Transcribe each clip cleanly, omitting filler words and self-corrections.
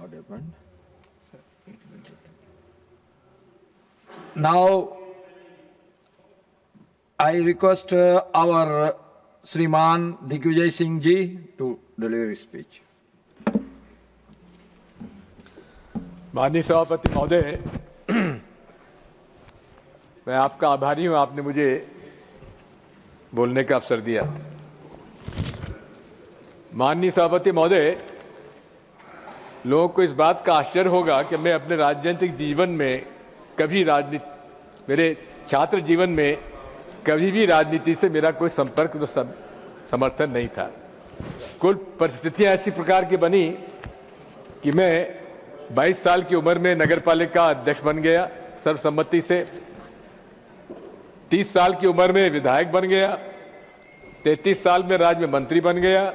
what happened. Now, I request our Shriman Digvijay Singh ji to deliver his speech. माननीय सभापति महोदय, मैं आपका आभारी हूं, आपने मुझे बोलने का अवसर दिया। माननीय सभापति महोदय, लोगों को इस बात का आश्चर्य होगा कि मैं अपने राजनीतिक जीवन में कभी मेरे छात्र जीवन में कभी भी राजनीति से मेरा कोई संपर्क समर्थन नहीं था। कुल परिस्थितियां ऐसी प्रकार की बनी कि मैं 22 साल की उम्र में नगरपालिका अध्यक्ष बन गया सर्वसम्मति से, 30 साल की उम्र में विधायक बन गया, 33 साल में राज्य में मंत्री बन गया,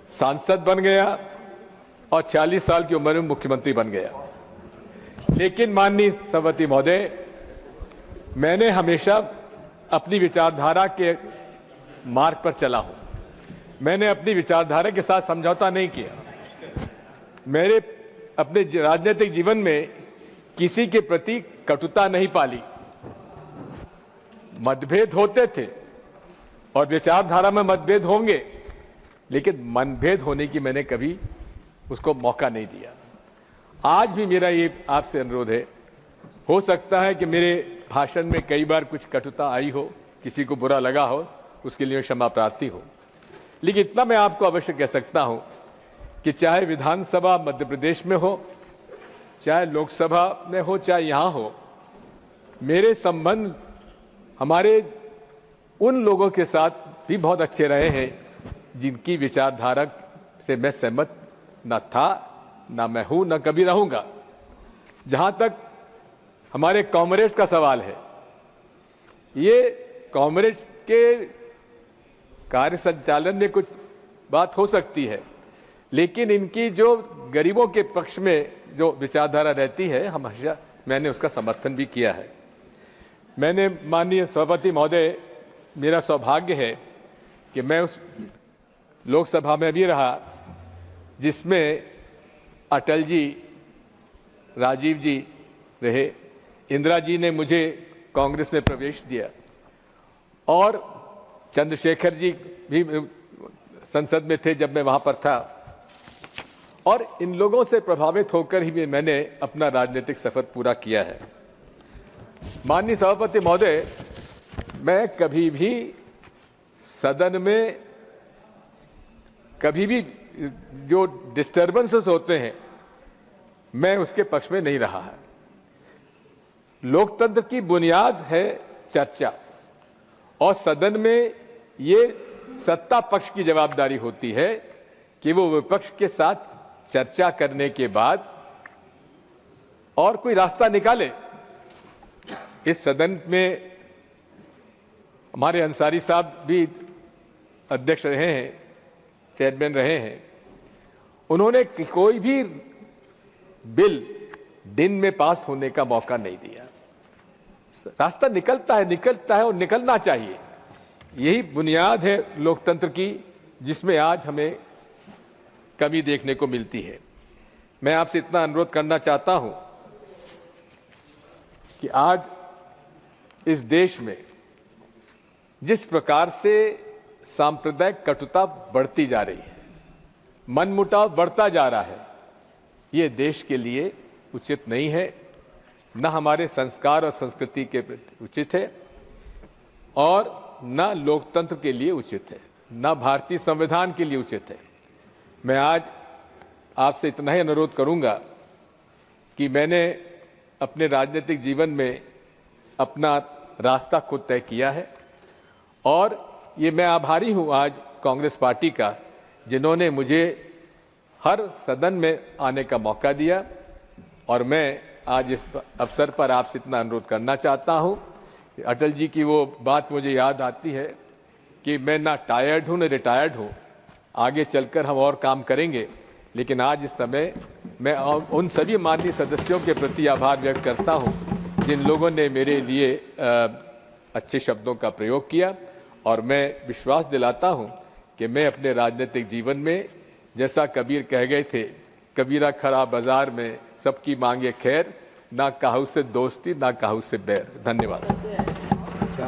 सांसद बन गया और 40 साल की उम्र में मुख्यमंत्री बन गया। लेकिन माननीय सभापति महोदय, मैंने हमेशा अपनी विचारधारा के मार्ग पर चला हूं। मैंने अपनी विचारधारा के साथ समझौता नहीं किया। मेरे अपने राजनीतिक जीवन में किसी के प्रति कटुता नहीं पाली। मतभेद होते थे और विचारधारा में मतभेद होंगे, लेकिन मनभेद होने की मैंने कभी उसको मौका नहीं दिया। आज भी मेरा ये आपसे अनुरोध है, हो सकता है कि मेरे भाषण में कई बार कुछ कटुता आई हो, किसी को बुरा लगा हो, उसके लिए क्षमा प्रार्थी हो, लेकिन इतना मैं आपको अवश्य कह सकता हूं कि चाहे विधानसभा मध्य प्रदेश में हो, चाहे लोकसभा में हो, चाहे यहां हो, मेरे संबंध हमारे उन लोगों के साथ भी बहुत अच्छे रहे हैं जिनकी विचारधारा से मैं सहमत न था, न मैं हूं, न कभी रहूंगा। जहां तक हमारे कॉमरेड्स का सवाल है, ये कॉमरेड्स के कार्य संचालन में कुछ बात हो सकती है, लेकिन इनकी जो गरीबों के पक्ष में जो विचारधारा रहती है, हमेशा मैंने उसका समर्थन भी किया है। मैंने माननीय सभापति महोदय, मेरा सौभाग्य है कि मैं उस लोकसभा में भी रहा जिसमें अटल जी, राजीव जी रहे, इंदिरा जी ने मुझे कांग्रेस में प्रवेश दिया और चंद्रशेखर जी भी संसद में थे जब मैं वहां पर था, और इन लोगों से प्रभावित होकर ही मैंने अपना राजनीतिक सफर पूरा किया है। माननीय सभापति महोदय, मैं कभी भी सदन में कभी भी जो डिस्टर्बेंसेस होते हैं, मैं उसके पक्ष में नहीं रहा है। लोकतंत्र की बुनियाद है चर्चा, और सदन में ये सत्ता पक्ष की जवाबदारी होती है कि वो विपक्ष के साथ चर्चा करने के बाद और कोई रास्ता निकाले। इस सदन में हमारे अंसारी साहब भी अध्यक्ष रहे हैं, चेयरमैन रहे हैं। उन्होंने कोई भी बिल दिन में पास होने का मौका नहीं दिया। रास्ता निकलता है और निकलना चाहिए। यही बुनियाद है लोकतंत्र की, जिसमें आज हमें कमी देखने को मिलती है। मैं आपसे इतना अनुरोध करना चाहता हूं कि आज इस देश में जिस प्रकार से सांप्रदायिक कटुता बढ़ती जा रही है, मनमुटाव बढ़ता जा रहा है, ये देश के लिए उचित नहीं है, न हमारे संस्कार और संस्कृति के प्रति उचित है, और न लोकतंत्र के लिए उचित है, न भारतीय संविधान के लिए उचित है। मैं आज आपसे इतना ही अनुरोध करूंगा कि मैंने अपने राजनीतिक जीवन में अपना रास्ता खुद तय किया है, और ये मैं आभारी हूं आज कांग्रेस पार्टी का, जिन्होंने मुझे हर सदन में आने का मौका दिया। और मैं आज इस अवसर पर आपसे इतना अनुरोध करना चाहता हूं कि अटल जी की वो बात मुझे याद आती है कि मैं ना टायर्ड हूं, ना रिटायर्ड हूं, आगे चलकर हम और काम करेंगे, लेकिन आज इस समय मैं उन सभी माननीय सदस्यों के प्रति आभार व्यक्त करता हूं जिन लोगों ने मेरे लिए अच्छे शब्दों का प्रयोग किया। और मैं विश्वास दिलाता हूं कि मैं अपने राजनीतिक जीवन में, जैसा कबीर कह गए थे कबीरा खरा बाजार में, सबकी मांगे खैर, ना काहू से दोस्ती ना काहू से बैर। धन्यवाद। क्या